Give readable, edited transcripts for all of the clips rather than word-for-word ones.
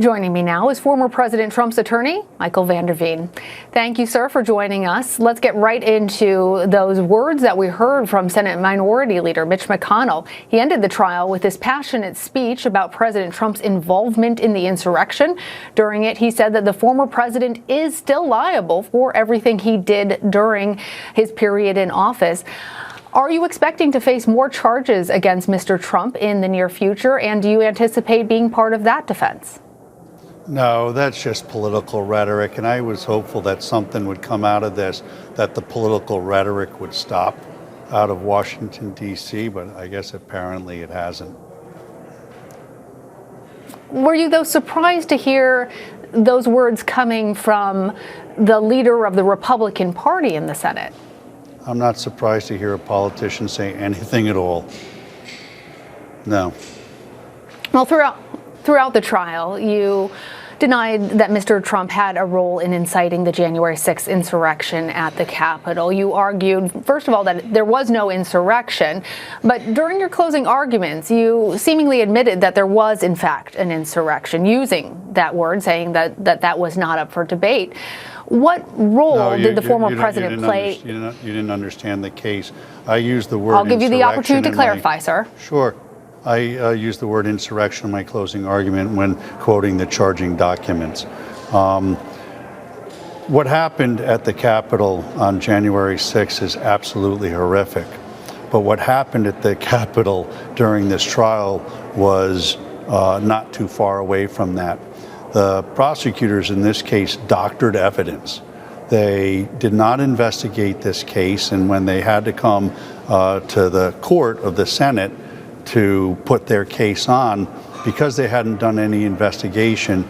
Joining me now is former President Trump's attorney, Michael Veen. Thank you, sir, for joining us. Let's get right into those words that we heard from Senate Minority Leader Mitch McConnell. He ended the trial with his passionate speech about President Trump's involvement in the insurrection. During it, he said that the former president is still liable for everything he did during his period in office. Are you expecting to face more charges against Mr. Trump in the near future, and do you anticipate being part of that defense? No, that's just political rhetoric, and I was hopeful that something would come out of this, that the political rhetoric would stop out of Washington, D.C., but I guess apparently it hasn't. Were you, though, surprised to hear those words coming from the leader of the Republican Party in the Senate? I'm not surprised to hear a politician say anything at all. No. Well, throughout the trial, you denied that Mr. Trump had a role in inciting the January 6th insurrection at the Capitol. You argued, first of all, that there was no insurrection, but during your closing arguments, you seemingly admitted that there was, in fact, an insurrection, using that word, saying that was not up for debate. What role did the former president play? You didn't understand the case. I used the word I'll give you the opportunity to clarify, sir. Sure. I used the word insurrection in my closing argument when quoting the charging documents. What happened at the Capitol on January 6th is absolutely horrific. But what happened at the Capitol during this trial was not too far away from that. The prosecutors in this case doctored evidence. They did not investigate this case, and when they had to come to the court of the Senate to put their case on, because they hadn't done any investigation,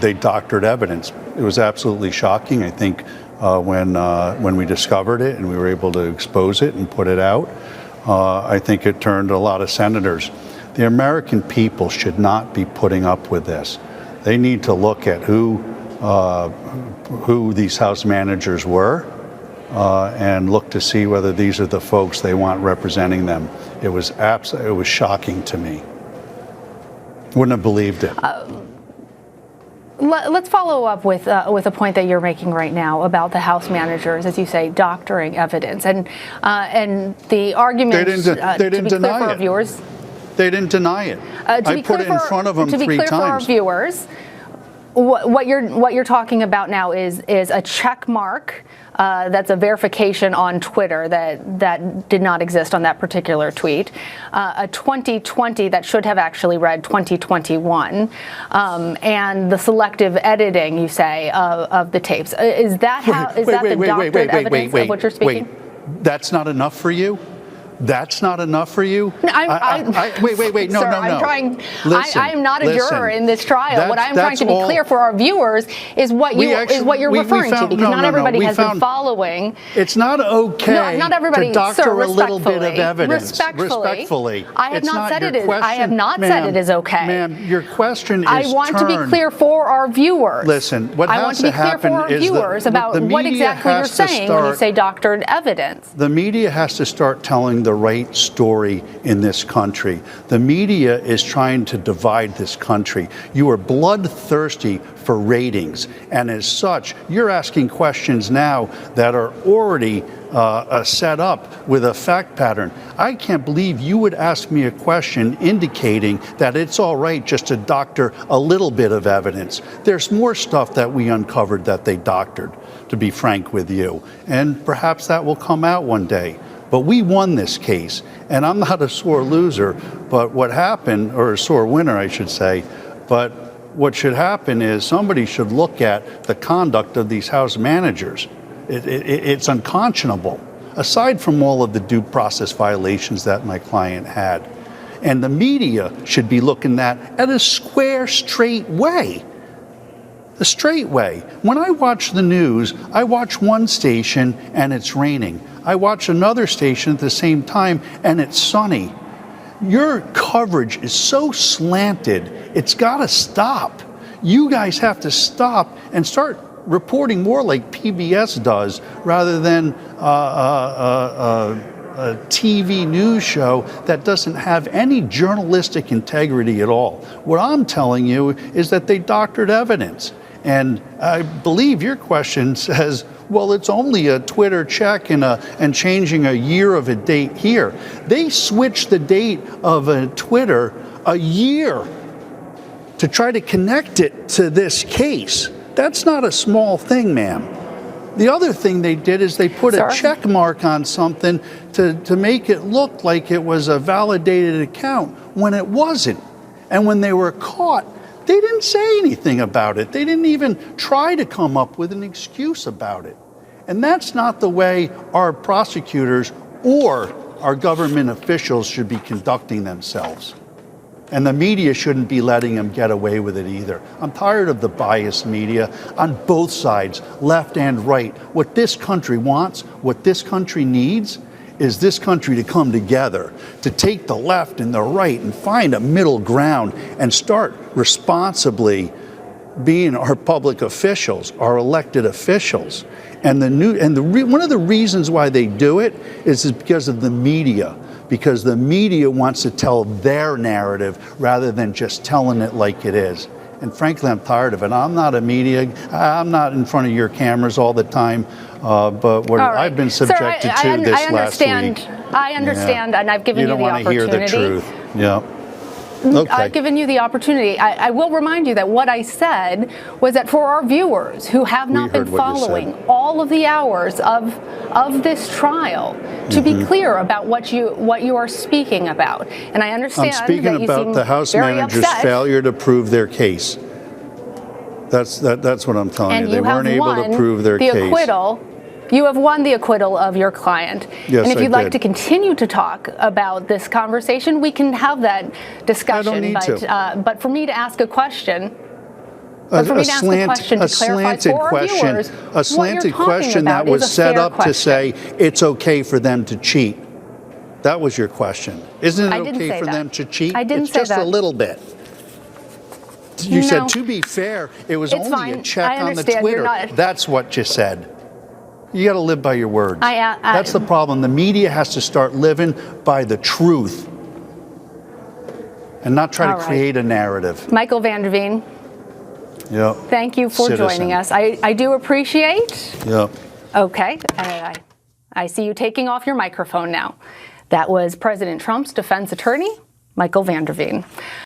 they doctored evidence. It was absolutely shocking. I think when we discovered it and we were able to expose it and put it out, I think it turned a lot of senators. The American people should not be putting up with this. They need to look at who these House managers were and look to see whether these are the folks they want representing them. It was shocking to me. Wouldn't have believed it. Let's follow up with a point that you're making right now about the House managers, as you say, doctoring evidence, and the argument. They didn't deny it. Viewers. They didn't deny it. I put it in front of them 3 times. To be clear for our viewers, what you're talking about now is a check mark. That's a verification on Twitter that did not exist on that particular tweet. A 2020 that should have actually read 2021, and the selective editing, you say, of the tapes. Is that the doctored evidence of what you're speaking? Wait. That's not enough for you? That's not enough for you? Wait. No, sir, no. Listen, I am not a juror in this trial. What I'm trying to be clear for our viewers is what you're referring to, because not everybody has been following. It's not okay not everybody, to doctor sir, a little bit of evidence. Respectfully. I have not said it is okay. Ma'am, your question is I want to be clear for our viewers. Listen, what has to happen is I want to be clear for our viewers about what exactly you're saying when you say doctored evidence. The media has to start telling the right story in this country. The media is trying to divide this country. You are bloodthirsty for ratings, and as such, you're asking questions now that are already set up with a fact pattern. I can't believe you would ask me a question indicating that it's all right just to doctor a little bit of evidence. There's more stuff that we uncovered that they doctored, to be frank with you, and perhaps that will come out one day. But we won this case, and I'm not a sore loser, but what happened, or a sore winner, I should say, but what should happen is somebody should look at the conduct of these House managers. It's unconscionable, aside from all of the due process violations that my client had. And the media should be looking at a square, straight way. The straight way. When I watch the news, I watch one station and it's raining. I watch another station at the same time and it's sunny. Your coverage is so slanted, it's got to stop. You guys have to stop and start reporting more like PBS does rather than a TV news show that doesn't have any journalistic integrity at all. What I'm telling you is that they doctored evidence. And I believe your question says, well, it's only a Twitter check and changing a year of a date here. They switched the date of a Twitter a year to try to connect it to this case. That's not a small thing, ma'am. The other thing they did is they put a check mark on something to make it look like it was a validated account when it wasn't. And when they were caught, they didn't say anything about it. They didn't even try to come up with an excuse about it. And that's not the way our prosecutors or our government officials should be conducting themselves. And the media shouldn't be letting them get away with it either. I'm tired of the biased media on both sides, left and right. What this country wants, what this country needs, is this country to come together, to take the left and the right and find a middle ground and start responsibly being our public officials, our elected officials. And one of the reasons why they do it is because of the media. Because the media wants to tell their narrative rather than just telling it like it is. And frankly, I'm tired of it. I'm not a media, I'm not in front of your cameras all the time, but what I've been subjected to this last week. I understand, and I've given you the opportunity. You don't want to hear the truth. Yeah. Okay. I've given you the opportunity. I will remind you that what I said was that for our viewers who have not been following all of the hours of this trial, to be clear about what you are speaking about. And I understand I'm speaking that you about seem the House very manager's upset. failure to prove their case. That's what I'm telling you. They weren't able to prove their case. Acquittal. You have won the acquittal of your client. Yes, and if you'd I like did. to continue to talk about this conversation, we can have that discussion. I don't need to. But for me to ask a question, A slanted question that was set up to say it's okay for them to cheat. That was your question. Isn't it okay for them to cheat? I didn't say that. It's just a little bit. You said, to be fair, it was only a check on the Twitter. That's what you said. You got to live by your words. That's the problem. The media has to start living by the truth and not try to create a narrative. Michael Vander Veen. Yeah. Thank you for joining us. I do appreciate. Yeah. Okay. I see you taking off your microphone now. That was President Trump's defense attorney, Michael Vander Veen.